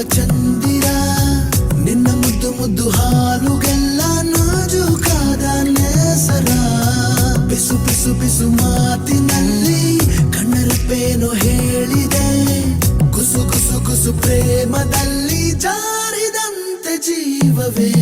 ಚಂದಿರ ನಿನ್ನ ಮುದ್ದು ಮುದ್ದು ಹಾಲುಗೆಲ್ಲ ನಾಜೂಕಾದ ನೇಸರ ಬಿಸು ಬಿಸು ಬಿಸು ಮಾತಿನಲ್ಲಿ ಕಣ್ಣರಪ್ಪೇನೋ ಹೇಳಿದೆ ಗುಸು ಗುಸು ಗುಸು ಪ್ರೇಮದಲ್ಲಿ ಜಾರಿದಂತೆ ಜೀವವೇ